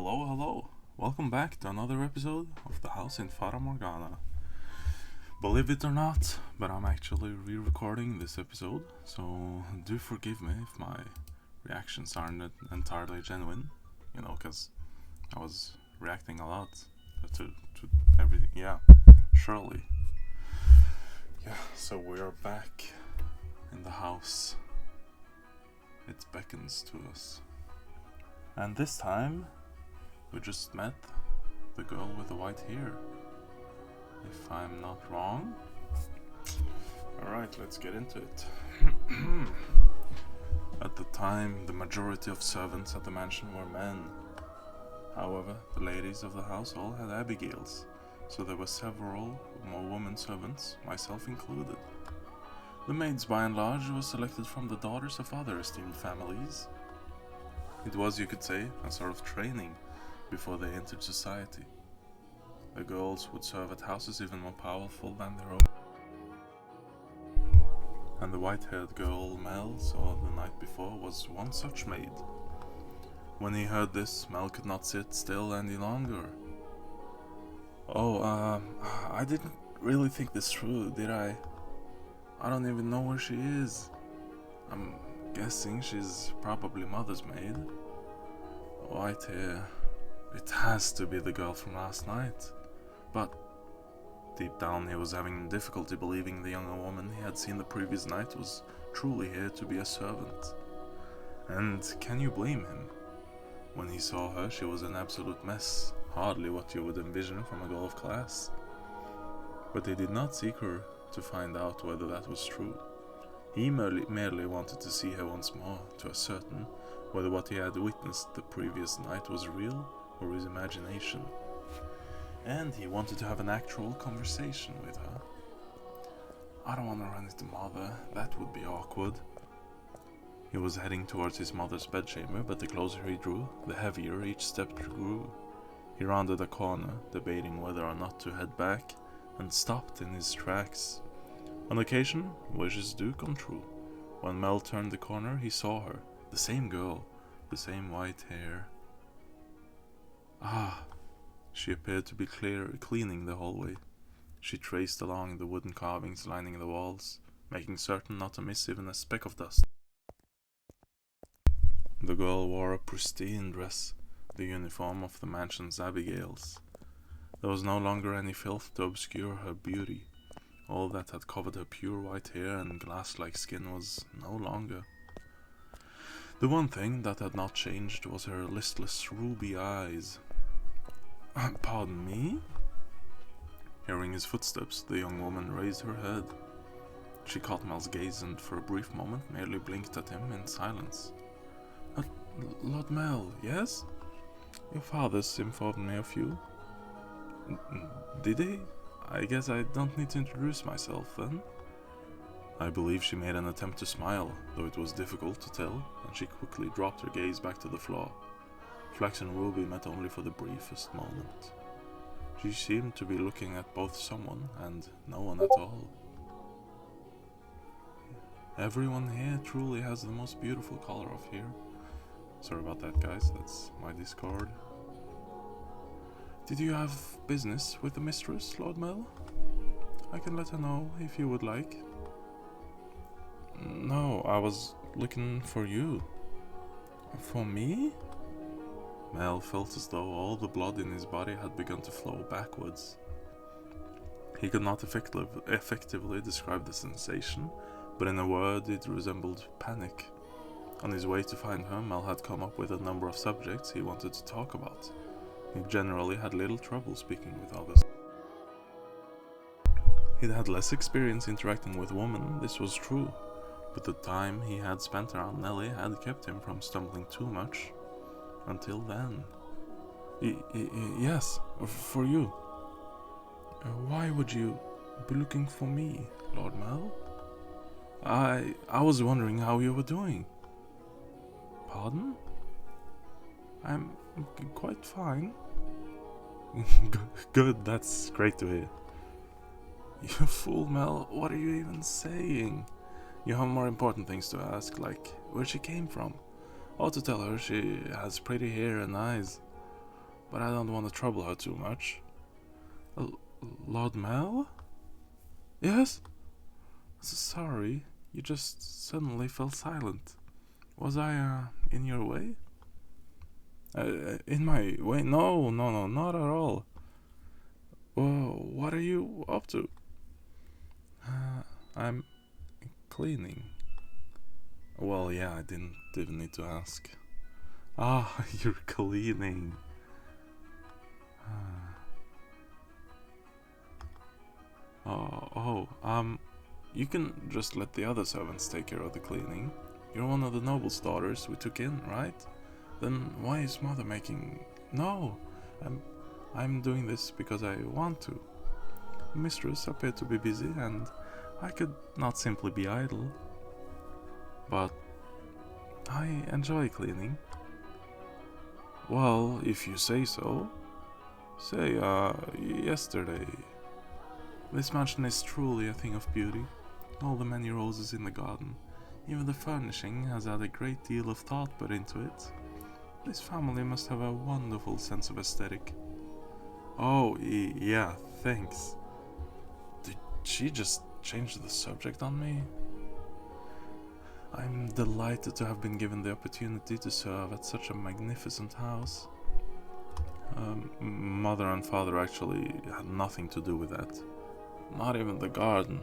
Hello, hello. Welcome back to another episode of The House in Fata Morgana. Believe it or not, but I'm actually re-recording this episode, so do forgive me if my reactions aren't entirely genuine, because I was reacting a lot to everything. Yeah, surely. Yeah, so we are back in the house. It beckons to us. And this time, we just met the girl with the white hair. If I'm not wrong. Alright, let's get into it. At the time, the majority of servants at the mansion were men. However, the ladies of the household had abigails, so there were several more women servants, myself included. The maids, by and large, were selected from the daughters of other esteemed families. It was, you could say, a sort of training before they entered society. The girls would serve at houses even more powerful than their own. And the white-haired girl Mell saw the night before was one such maid. When he heard this, Mell could not sit still any longer. I didn't really think this through, did I? I don't even know where she is. I'm guessing she's probably mother's maid. White hair. It has to be the girl from last night. But deep down he was having difficulty believing the younger woman he had seen the previous night was truly here to be a servant. And can you blame him? When he saw her, she was an absolute mess, hardly what you would envision from a girl of class. But he did not seek her to find out whether that was true. He merely wanted to see her once more, to ascertain whether what he had witnessed the previous night was real or his imagination. And he wanted to have an actual conversation with her. I don't want to run into Mother, that would be awkward. He was heading towards his mother's bedchamber, but the closer he drew, the heavier each step grew. He rounded a corner, debating whether or not to head back, and stopped in his tracks. On occasion, wishes do come true. When Mell turned the corner, he saw her, the same girl, the same white hair. She appeared to be cleaning the hallway. She traced along the wooden carvings lining the walls, making certain not to miss even a speck of dust. The girl wore a pristine dress, the uniform of the mansion's abigails. There was no longer any filth to obscure her beauty. All that had covered her pure white hair and glass-like skin was no longer. The one thing that had not changed was her listless ruby eyes. Pardon me? Hearing his footsteps, the young woman raised her head. She caught Mel's gaze and for a brief moment merely blinked at him in silence. Lord Mell, yes? Your father's informed me of you. Did he? I guess I don't need to introduce myself, then? I believe she made an attempt to smile, though it was difficult to tell, and she quickly dropped her gaze back to the floor. Flax and Ruby met only for the briefest moment. She seemed to be looking at both someone and no one at all. Everyone here truly has the most beautiful color of hair. Sorry about that, guys, that's my Discord. Did you have business with the mistress, Lord Mell? I can let her know if you would like. No, I was looking for you. For me? Mell felt as though all the blood in his body had begun to flow backwards. He could not effectively describe the sensation, but in a word it resembled panic. On his way to find her, Mell had come up with a number of subjects he wanted to talk about. He generally had little trouble speaking with others. He'd had less experience interacting with women, this was true, but the time he had spent around Nellie had kept him from stumbling too much. Until then. Yes, for you. Why would you be looking for me, Lord Mell? I was wondering how you were doing. Pardon? I'm quite fine. Good, that's great to hear. You fool, Mell, what are you even saying? You have more important things to ask, like where she came from. Or to tell her she has pretty hair and eyes. but I don't want to trouble her too much. Lord Mell? Yes? Sorry, you just suddenly fell silent. Was I, in your way? In my way? No, no, no, not at all. Whoa, what are you up to? I'm cleaning. Well, yeah, I didn't even need to ask. Ah, you're cleaning. You can just let the other servants take care of the cleaning. You're one of the noble's daughters we took in, right? Then why is mother making... No, I'm doing this because I want to. Mistress appeared to be busy and I could not simply be idle. But I enjoy cleaning. Well, if you say so. Say, yesterday. This mansion is truly a thing of beauty. All the many roses in the garden. Even the furnishing has had a great deal of thought put into it. This family must have a wonderful sense of aesthetic. Oh, yeah, thanks. Did she just change the subject on me? I'm delighted to have been given the opportunity to serve at such a magnificent house. Mother and father actually had nothing to do with that. Not even the garden.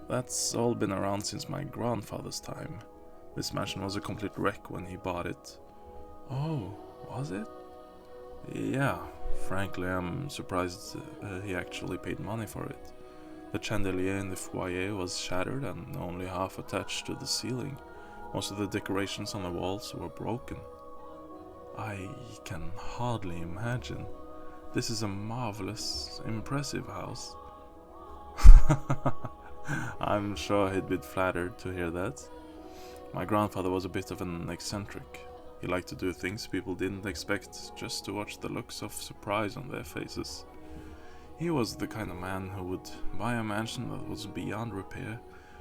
That's all been around since my grandfather's time. This mansion was a complete wreck when he bought it. Oh, was it? Yeah, frankly, I'm surprised he actually paid money for it. The chandelier in the foyer was shattered and only half attached to the ceiling. Most of the decorations on the walls were broken. I can hardly imagine. This is a marvelous, impressive house. I'm sure he'd be flattered to hear that. My grandfather was a bit of an eccentric. He liked to do things people didn't expect just to watch the looks of surprise on their faces. He was the kind of man who would buy a mansion that was beyond repair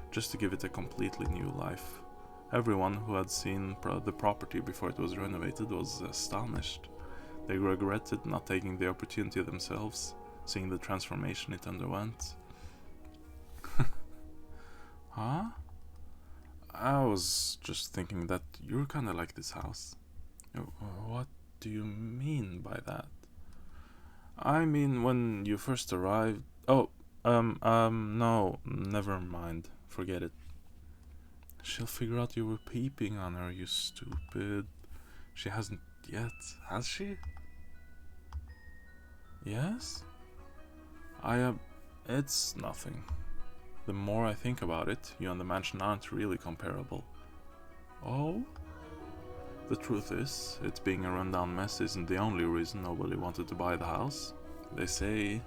just to give it a completely new life. Everyone who had seen the property before it was renovated was astonished. They regretted not taking the opportunity themselves, seeing the transformation it underwent. Huh? I was just thinking that you're kinda like this house. What do you mean by that? I mean, when you first arrived... Oh, no, never mind. Forget it. She'll figure out you were peeping on her, you stupid. She hasn't yet, has she? Yes? It's nothing. The more I think about it, you and the mansion aren't really comparable. Oh? The truth is, it being a rundown mess isn't the only reason nobody wanted to buy the house. They say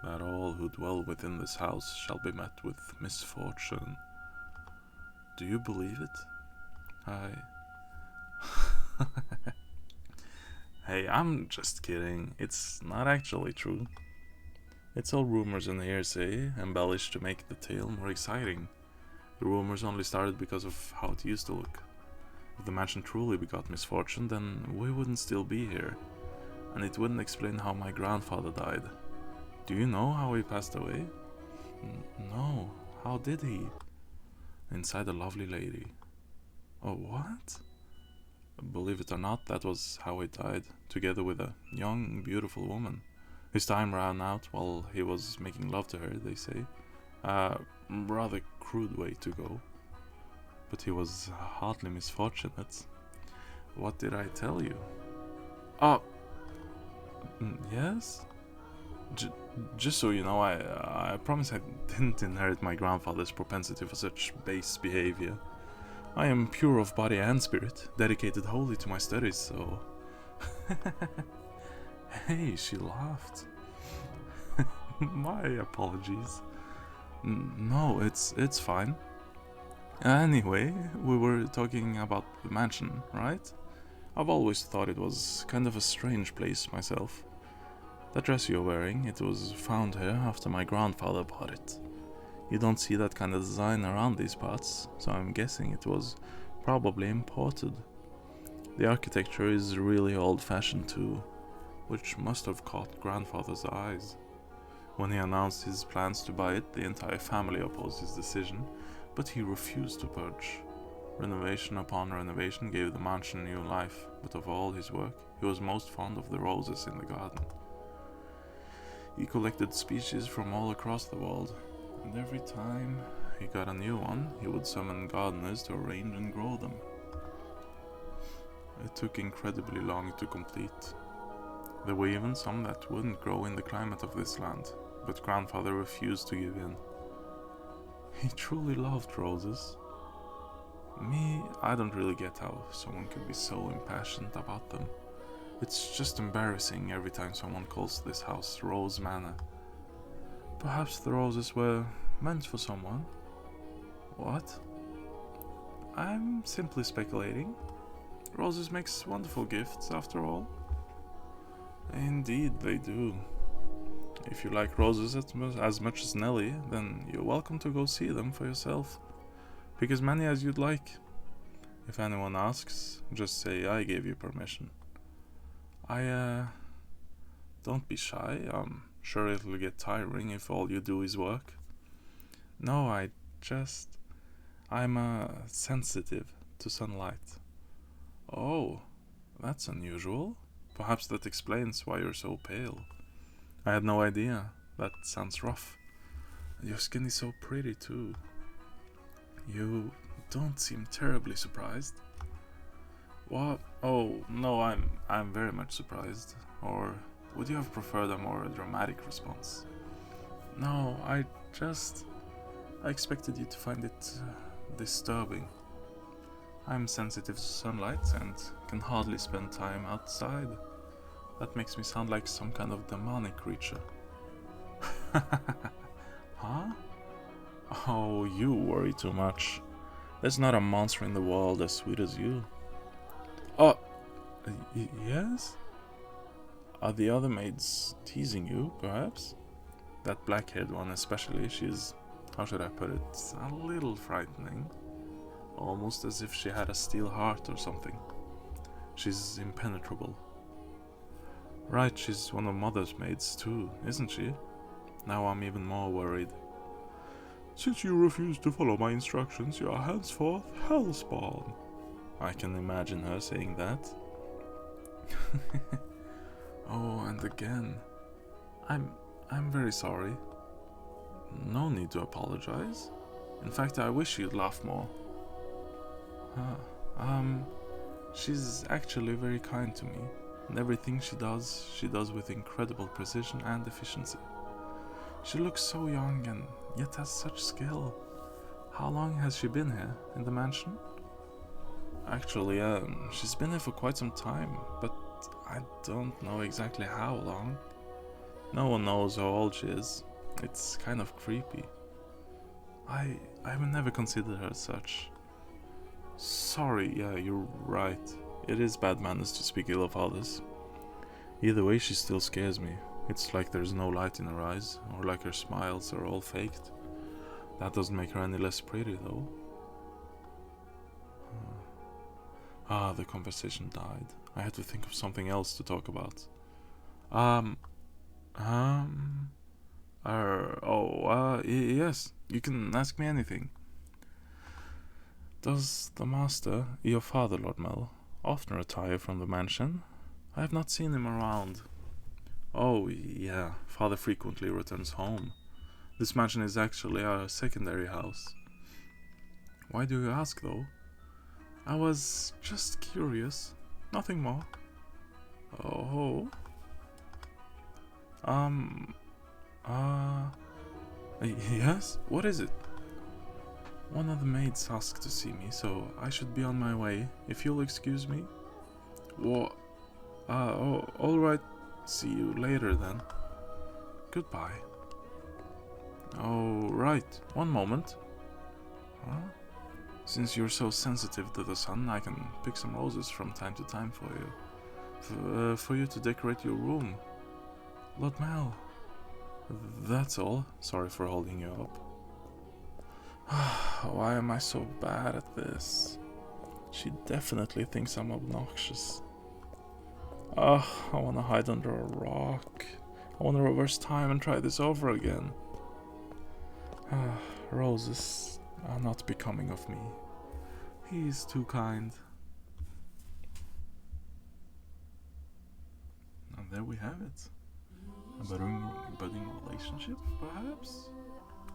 that all who dwell within this house shall be met with misfortune. Do you believe it? Hey, I'm just kidding. It's not actually true. It's all rumors and hearsay, embellished to make the tale more exciting. The rumors only started because of how it used to look. If the mansion truly begot misfortune, then we wouldn't still be here. And it wouldn't explain how my grandfather died. Do you know how he passed away? No, how did he? Inside a lovely lady. Oh, what? Believe it or not, that was how he died, together with a young, beautiful woman. His time ran out while he was making love to her, they say. Rather crude way to go. But he was hardly misfortunate. What did I tell you? Oh, yes? Just so you know, I promise I didn't inherit my grandfather's propensity for such base behavior. I am pure of body and spirit, dedicated wholly to my studies, so... Hey, she laughed. My apologies. No, it's fine. Anyway, we were talking about the mansion, right? I've always thought it was kind of a strange place myself. That dress you're wearing, it was found here after my grandfather bought it. You don't see that kind of design around these parts, so I'm guessing it was probably imported. The architecture is really old-fashioned too, which must have caught grandfather's eyes. When he announced his plans to buy it, the entire family opposed his decision, but he refused to budge. Renovation upon renovation gave the mansion new life, but of all his work, he was most fond of the roses in the garden. He collected species from all across the world, and every time he got a new one, he would summon gardeners to arrange and grow them. It took incredibly long to complete. There were even some that wouldn't grow in the climate of this land, but grandfather refused to give in. He truly loved roses. Me, I don't really get how someone could be so impassioned about them. It's just embarrassing every time someone calls this house Rose Manor. Perhaps the roses were meant for someone. What? I'm simply speculating. Roses makes wonderful gifts, after all. Indeed, they do. If you like roses as much as Nellie, then you're welcome to go see them for yourself. Pick as many as you'd like. If anyone asks, just say I gave you permission. Don't be shy. I'm sure it'll get tiring if all you do is work. No, I'm sensitive to sunlight. Oh, that's unusual. Perhaps that explains why you're so pale. I had no idea. That sounds rough. Your skin is so pretty too. You don't seem terribly surprised. What? Oh, no, I'm very much surprised. Or would you have preferred a more dramatic response? No, I expected you to find it disturbing. I'm sensitive to sunlight and can hardly spend time outside. That makes me sound like some kind of demonic creature. Huh? Oh, you worry too much. There's not a monster in the world as sweet as you. Oh, yes? Are the other maids teasing you, perhaps? That black-haired one especially, she's, how should I put it, a little frightening. Almost as if she had a steel heart or something. She's impenetrable. Right, she's one of Mother's maids too, isn't she? Now I'm even more worried. Since you refuse to follow my instructions, you are henceforth hellspawn. I can imagine her saying that. Oh, and again. I'm very sorry. No need to apologize. In fact, I wish you'd laugh more. She's actually very kind to me, and everything she does with incredible precision and efficiency. She looks so young and yet has such skill. How long has she been here, in the mansion? Actually, she's been here for quite some time, but I don't know exactly how long. No one knows how old she is. It's kind of creepy. I would never consider her such. Sorry, yeah, you're right. It is bad manners to speak ill of others. Either way, she still scares me. It's like there's no light in her eyes, or like her smiles are all faked. That doesn't make her any less pretty, though. The conversation died. I had to think of something else to talk about. Yes, you can ask me anything. Does the master, your father, Lord Mell, often retire from the mansion? I have not seen him around. Oh, yeah, father frequently returns home. This mansion is actually our secondary house. Why do you ask, though? I was just curious, nothing more. Oh. Yes? What is it? One of the maids asked to see me, so I should be on my way, if you'll excuse me. What? Alright. See you later then. Goodbye. Oh, right. One moment. Huh? Since you're so sensitive to the sun, I can pick some roses from time to time for you. For you to decorate your room. Lord Mell. That's all. Sorry for holding you up. Why am I so bad at this? She definitely thinks I'm obnoxious. I wanna hide under a rock. I wanna reverse time and try this over again. Roses are not becoming of me. He's too kind. And there we have it. A budding relationship, perhaps?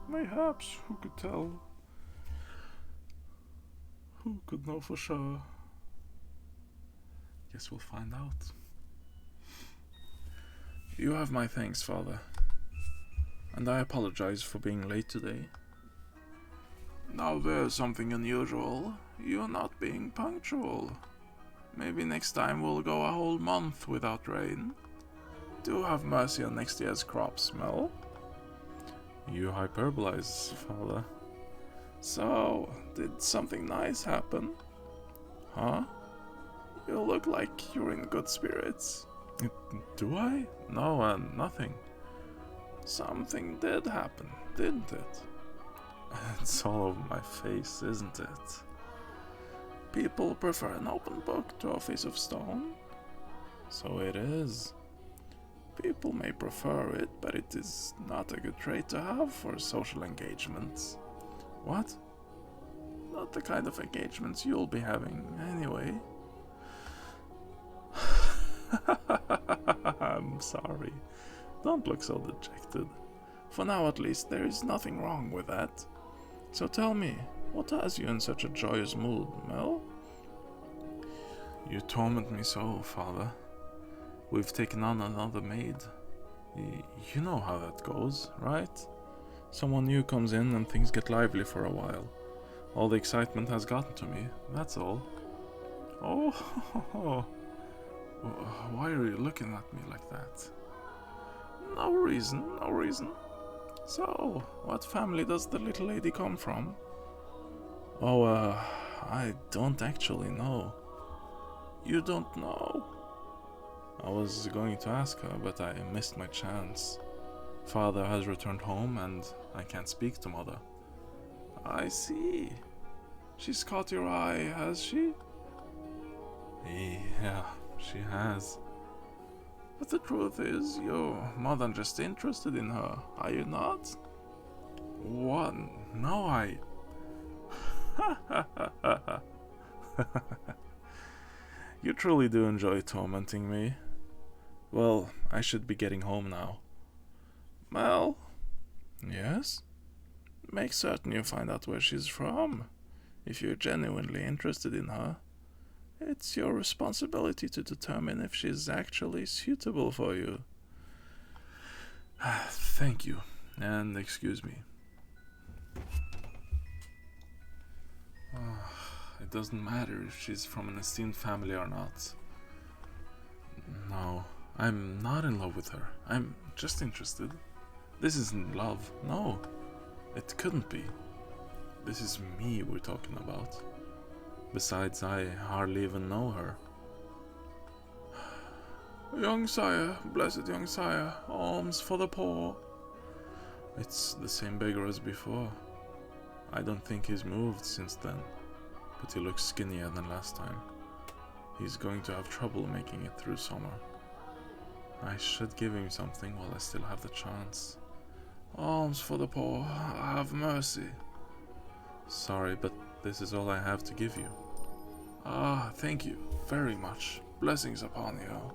Mayhaps, who could tell? Who could know for sure? Guess we'll find out. You have my thanks, Father. And I apologize for being late today. Now there's something unusual. You're not being punctual. Maybe next time we'll go a whole month without rain. Do have mercy on next year's crops, Mell. You hyperbolize, Father. So, did something nice happen? Huh? You look like you're in good spirits. Do I? No, nothing. Something did happen, didn't it? It's all over my face, isn't it? People prefer an open book to a face of stone. So it is. People may prefer it, but it is not a good trait to have for social engagements. What? Not the kind of engagements you'll be having, anyway. I'm sorry. Don't look so dejected. For now at least, there is nothing wrong with that. So tell me, what has you in such a joyous mood, Mell? You torment me so, Father. We've taken on another maid. You know how that goes, right? Someone new comes in and things get lively for a while. All the excitement has gotten to me, that's all. Oh, why are you looking at me like that? No reason, no reason. So, what family does the little lady come from? Oh, I don't actually know. You don't know? I was going to ask her, but I missed my chance. Father has returned home and I can't speak to Mother. I see. She's caught your eye, has she? Yeah, she has. But the truth is, you're more than just interested in her, are you not? What? No, I... You truly do enjoy tormenting me. Well, I should be getting home now. Mell? Yes? Make certain you find out where she's from. If you're genuinely interested in her, it's your responsibility to determine if she's actually suitable for you. Thank you, and excuse me. It doesn't matter if she's from an esteemed family or not. No, I'm not in love with her. I'm just interested. This isn't love. No, it couldn't be. This is me we're talking about. Besides, I hardly even know her. Young sire, blessed young sire, alms for the poor. It's the same beggar as before. I don't think he's moved since then, but he looks skinnier than last time. He's going to have trouble making it through summer. I should give him something while I still have the chance. Alms for the poor, have mercy. Sorry, but this is all I have to give you. Thank you very much. Blessings upon you.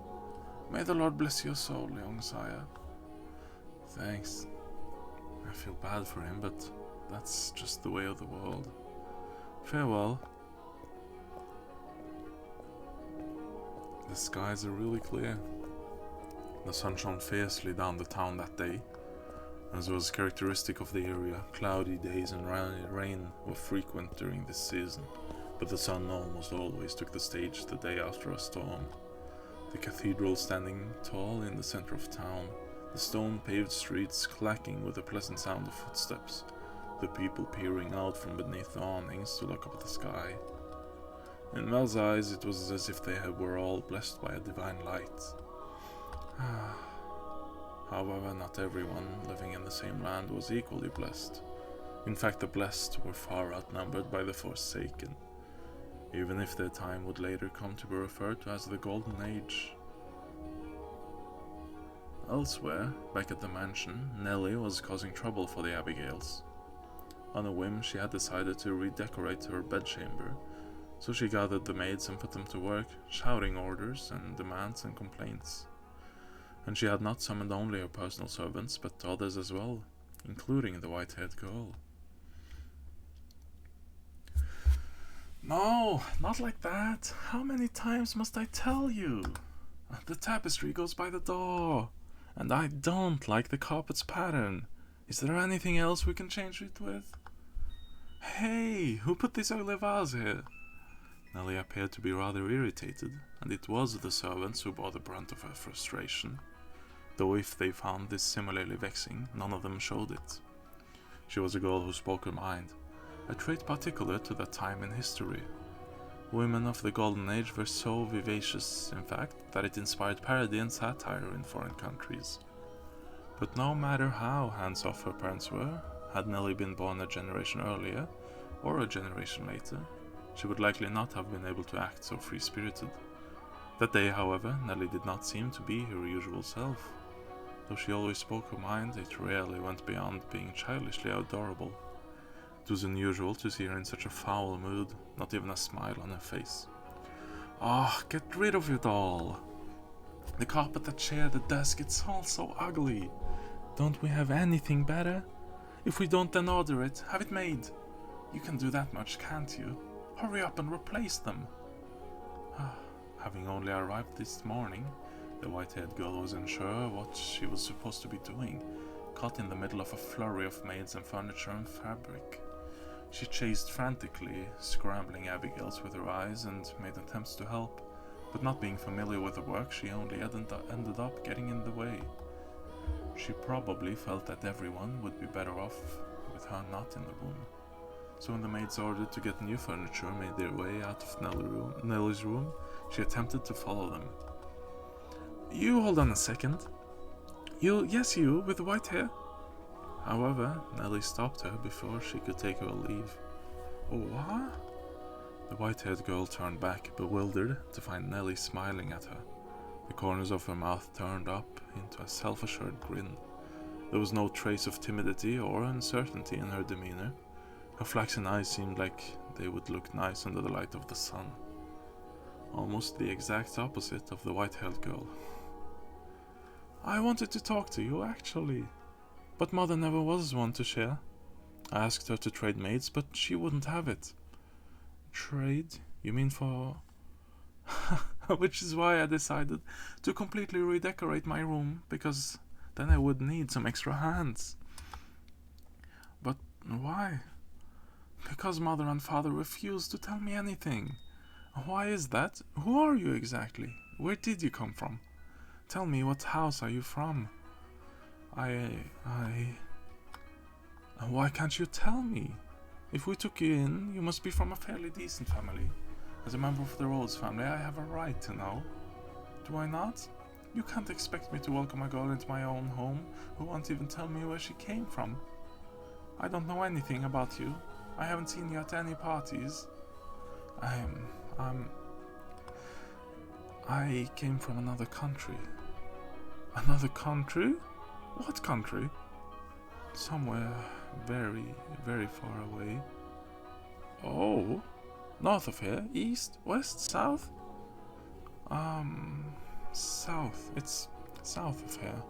May the Lord bless your soul, young sire. Thanks. I feel bad for him, but that's just the way of the world. Farewell. The skies are really clear. The sun shone fiercely down the town that day. As was characteristic of the area, cloudy days and rain were frequent during this season, but the sun almost always took the stage the day after a storm. The cathedral standing tall in the center of town, the stone-paved streets clacking with a pleasant sound of footsteps, the people peering out from beneath the awnings to look up at the sky. In Mel's eyes, it was as if they were all blessed by a divine light. However, not everyone living in the same land was equally blessed. In fact, the blessed were far outnumbered by the forsaken. even if their time would later come to be referred to as the Golden Age. Elsewhere, back at the mansion, Nellie was causing trouble for the Abigails. On a whim, she had decided to redecorate her bedchamber, so she gathered the maids and put them to work, shouting orders and demands and complaints. And she had not summoned only her personal servants, but others as well, including the white-haired girl. No, not like that. How many times must I tell you? The tapestry goes by the door, and I don't like the carpet's pattern. Is there anything else we can change it with? Hey, who put this ugly vase here? Nellie appeared to be rather irritated, and it was the servants who bore the brunt of her frustration, though if they found this similarly vexing, none of them showed it. She was a girl who spoke her mind, a trait particular to that time in history. Women of the Golden Age were so vivacious, in fact, that it inspired parody and satire in foreign countries. But no matter how hands-off her parents were, had Nellie been born a generation earlier, or a generation later, she would likely not have been able to act so free-spirited. That day, however, Nellie did not seem to be her usual self. Though she always spoke her mind, it rarely went beyond being childishly adorable. It was unusual to see her in such a foul mood, not even a smile on her face. Ah, get rid of it all! The carpet, the chair, the desk, it's all so ugly. Don't we have anything better? If we don't, then order it, have it made. You can do that much, can't you? Hurry up and replace them. Having only arrived this morning, the white-haired girl was unsure what she was supposed to be doing, caught in the middle of a flurry of maids and furniture and fabric. She chased frantically, scrambling Abigails with her eyes, and made attempts to help, but not being familiar with the work, she only ended up getting in the way. She probably felt that everyone would be better off with her not in the room. So when the maids ordered to get new furniture made their way out of Nellie's room, she attempted to follow them. You hold on a second. Yes, you, with the white hair. However, Nellie stopped her before she could take her leave. Oh, what? The white-haired girl turned back, bewildered, to find Nellie smiling at her. The corners of her mouth turned up into a self-assured grin. There was no trace of timidity or uncertainty in her demeanor. Her flaxen eyes seemed like they would look nice under the light of the sun. Almost the exact opposite of the white-haired girl. I wanted to talk to you, actually. But Mother never was one to share. I asked her to trade maids, but she wouldn't have it. Trade? You mean for... Which is why I decided to completely redecorate my room, because then I would need some extra hands. But why? Because Mother and Father refused to tell me anything. Why is that? Who are you exactly? Where did you come from? Tell me, what house are you from? Why can't you tell me? If we took you in, you must be from a fairly decent family. As a member of the Rhodes family, I have a right to know. Do I not? You can't expect me to welcome a girl into my own home who won't even tell me where she came from. I don't know anything about you. I haven't seen you at any parties. I came from another country. Another country? What country? Somewhere very, very far away. Oh, north of here? East? West? South? South. It's south of here.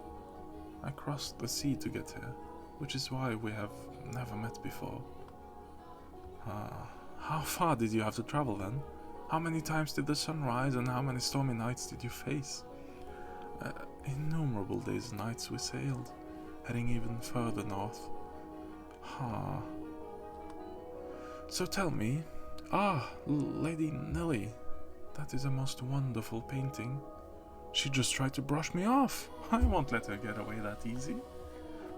I crossed the sea to get here, which is why we have never met before. How far did you have to travel then? How many times did the sun rise and how many stormy nights did you face? Innumerable days and nights we sailed, heading even further north. So tell me, Lady Nellie, that is a most wonderful painting. She just tried to brush me off. I won't let her get away that easy.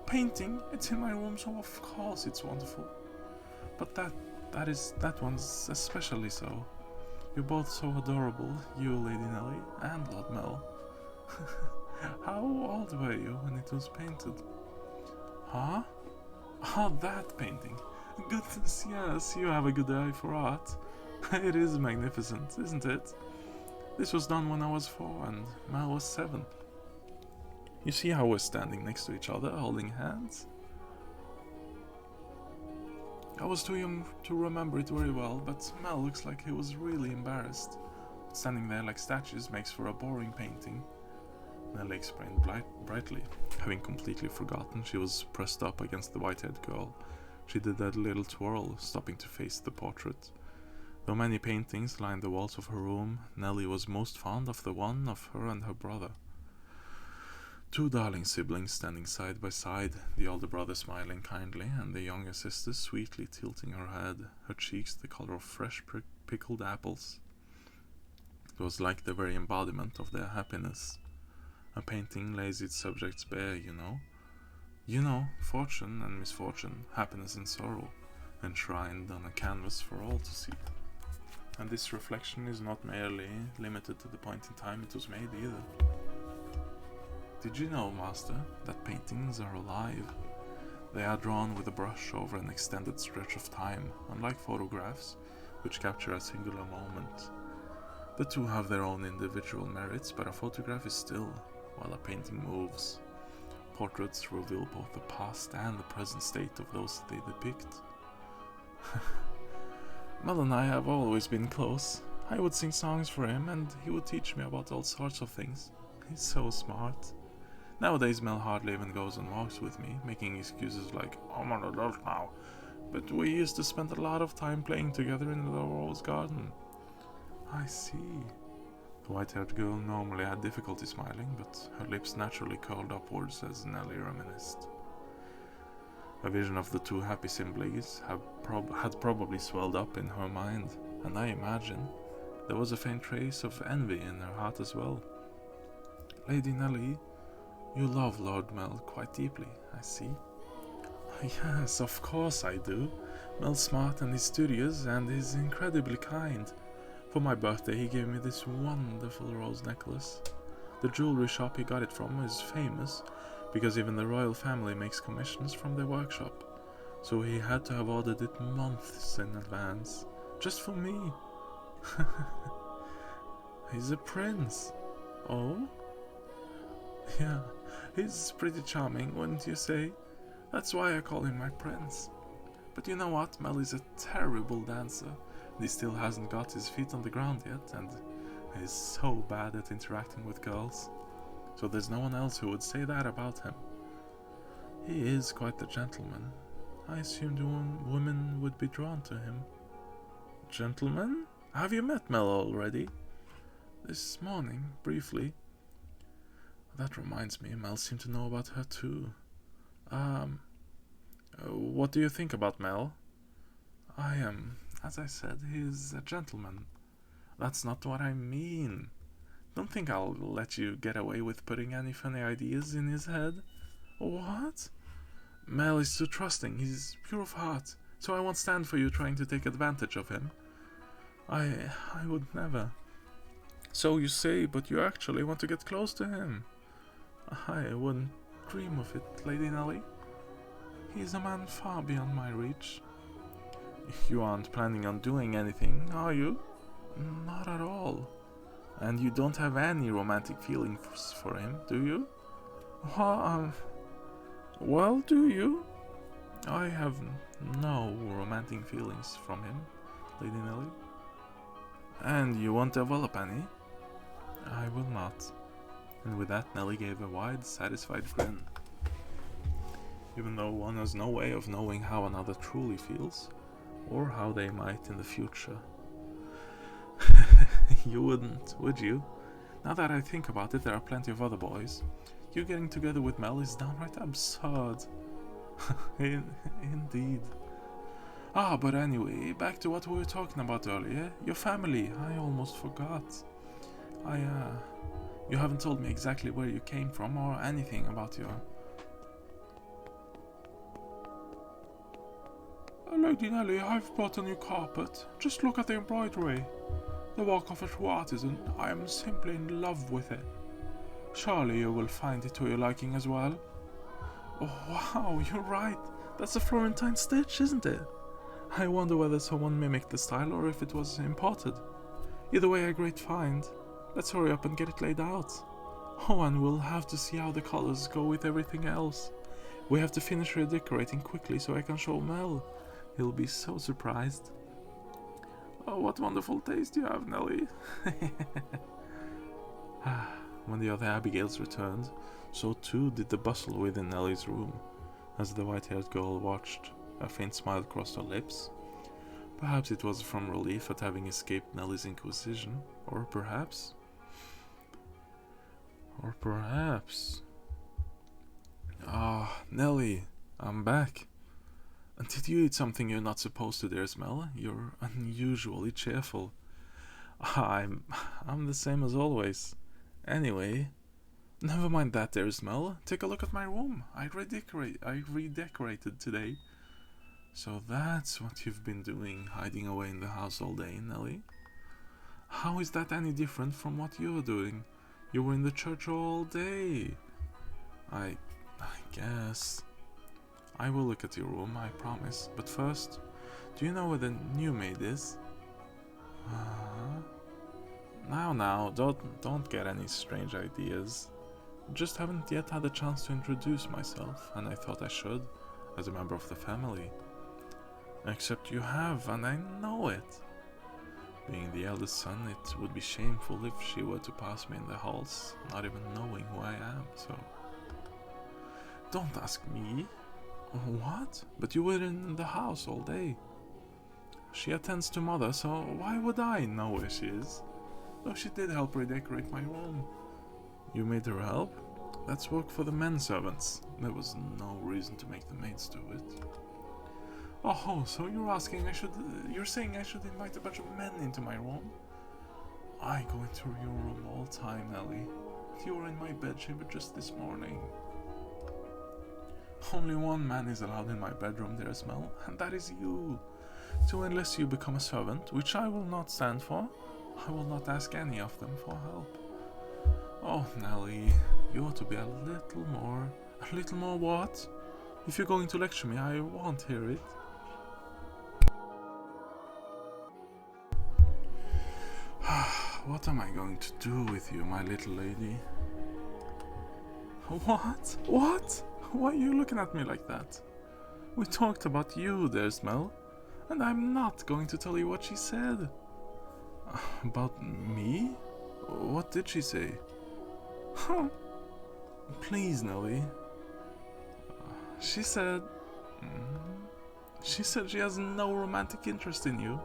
Painting, it's in my room, so of course it's wonderful. But that one's especially so. You're both so adorable, you, Lady Nellie, and Lord Mell. How old were you when it was painted? Huh? That painting. Goodness, yes, you have a good eye for art. It is magnificent, isn't it? This was done when I was 4 and Mel was 7. You see how we're standing next to each other, holding hands? I was too young to remember it very well, but Mel looks like he was really embarrassed. Standing there like statues makes for a boring painting. Nellie explained brightly. Having completely forgotten she was pressed up against the white-haired girl, she did that little twirl, stopping to face the portrait. Though many paintings lined the walls of her room, Nellie was most fond of the one of her and her brother. Two darling siblings standing side by side, the older brother smiling kindly, and the younger sister sweetly tilting her head, her cheeks the color of fresh pickled apples. It was like the very embodiment of their happiness. A painting lays its subjects bare, you know. You know, fortune and misfortune, happiness and sorrow, enshrined on a canvas for all to see. And this reflection is not merely limited to the point in time it was made either. Did you know, Master, that paintings are alive? They are drawn with a brush over an extended stretch of time, unlike photographs, which capture a singular moment. The two have their own individual merits, but a photograph is still, while a painting moves. Portraits reveal both the past and the present state of those they depict. Mel and I have always been close. I would sing songs for him, and he would teach me about all sorts of things. He's so smart. Nowadays, Mel hardly even goes on walks with me, making excuses like, I'm an adult now. But we used to spend a lot of time playing together in the rose garden. I see. The white-haired girl normally had difficulty smiling, but her lips naturally curled upwards as Nellie reminisced. A vision of the two happy siblings had probably swelled up in her mind, and I imagine there was a faint trace of envy in her heart as well. Lady Nellie, you love Lord Mel quite deeply, I see. Yes, of course I do. Mel's smart and he's studious and he's incredibly kind. For my birthday he gave me this wonderful rose necklace. The jewelry shop he got it from is famous, because even the royal family makes commissions from their workshop. So he had to have ordered it months in advance, just for me. He's a prince. Oh? Yeah, he's pretty charming, wouldn't you say? That's why I call him my prince. But you know what? Mel is a terrible dancer. And he still hasn't got his feet on the ground yet, and he's so bad at interacting with girls. So there's no one else who would say that about him. He is quite the gentleman. I assumed women would be drawn to him. Gentleman? Have you met Mel already? This morning, briefly. That reminds me, Mel seemed to know about her too. What do you think about Mel? As I said, he's a gentleman. That's not what I mean. Don't think I'll let you get away with putting any funny ideas in his head. What? Mel is too trusting, he's pure of heart, so I won't stand for you trying to take advantage of him. I would never. So you say, but you actually want to get close to him. I wouldn't dream of it, Lady Nellie. He's a man far beyond my reach. You aren't planning on doing anything, are you? Not at all. And you don't have any romantic feelings for him, do you? Well, do you? I have no romantic feelings from him, Lady Nellie. And you won't develop any? I will not. And with that, Nellie gave a wide, satisfied grin. Even though one has no way of knowing how another truly feels, or how they might in the future. You wouldn't, would you? Now that I think about it, there are plenty of other boys. You getting together with Mel is downright absurd. Indeed. But anyway, back to what we were talking about earlier. Your family, I almost forgot. You haven't told me exactly where you came from or anything about your... Lady Nellie, I've bought a new carpet. Just look at the embroidery. The work of a true artisan. I am simply in love with it. Surely you will find it to your liking as well. Oh, wow, you're right. That's a Florentine stitch, isn't it? I wonder whether someone mimicked the style or if it was imported. Either way, a great find. Let's hurry up and get it laid out. Oh, and we'll have to see how the colors go with everything else. We have to finish redecorating quickly so I can show Mel. He'll be so surprised. Oh, what wonderful taste you have, Nellie. When the other Abigails returned, so too did the bustle within Nellie's room. As the white-haired girl watched, a faint smile crossed her lips. Perhaps it was from relief at having escaped Nellie's inquisition, or perhaps... Ah, Nellie, I'm back. And did you eat something you're not supposed to, dear Mell? You're unusually cheerful. I'm the same as always. Anyway, never mind that, dear Mell. Take a look at my room. I redecorated today. So that's what you've been doing, hiding away in the house all day, Nellie? How is that any different from what you were doing? You were in the church all day. I guess. I will look at your room, I promise. But first, do you know where the new maid is? Now, don't get any strange ideas. Just haven't yet had a chance to introduce myself, and I thought I should, as a member of the family. Except you have, and I know it. Being the eldest son, it would be shameful if she were to pass me in the halls, not even knowing who I am, so... Don't ask me. What? But you were in the house all day. She attends to mother, so why would I know where she is? Though she did help redecorate my room. You made her help? That's work for the men servants. There was no reason to make the maids do it. Oh, so you're saying I should invite a bunch of men into my room? I go into your room all the time, Nellie. You were in my bedchamber just this morning. Only one man is allowed in my bedroom, dear Mell, and that is you. So unless you become a servant, which I will not stand for, I will not ask any of them for help. Oh, Nellie, you ought to be a little more what? If you're going to lecture me, I won't hear it. What am I going to do with you, my little lady? What? What? Why are you looking at me like that? We talked about you, dear Mell, and I'm not going to tell you what she said. About me? What did she say? Huh? Please, Nellie. She said she has no romantic interest in you.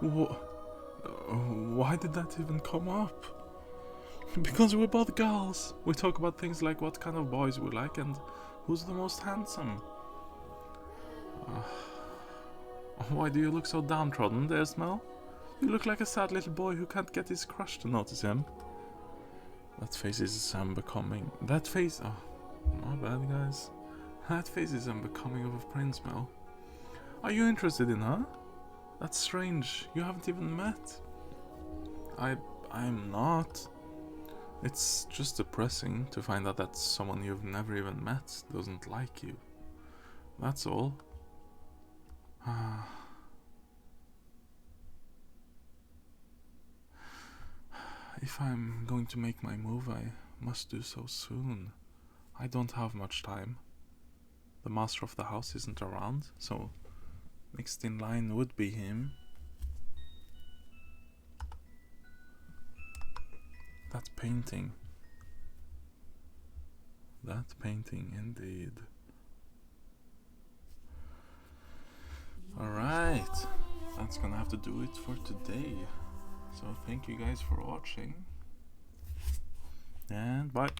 Why did that even come up? Because we're both girls. We talk about things like what kind of boys we like and who's the most handsome. Why do you look so downtrodden, dear Mell? You look like a sad little boy who can't get his crush to notice him. That face is unbecoming. That face... Oh, my bad, guys. That face is unbecoming of a prince, Mell. Are you interested in her? That's strange. You haven't even met. I'm not. It's just depressing to find out that someone you've never even met doesn't like you. That's all. If I'm going to make my move, I must do so soon. I don't have much time. The master of the house isn't around, so next in line would be him. That painting. That painting, indeed. Alright, that's gonna have to do it for today. So thank you guys for watching. And bye.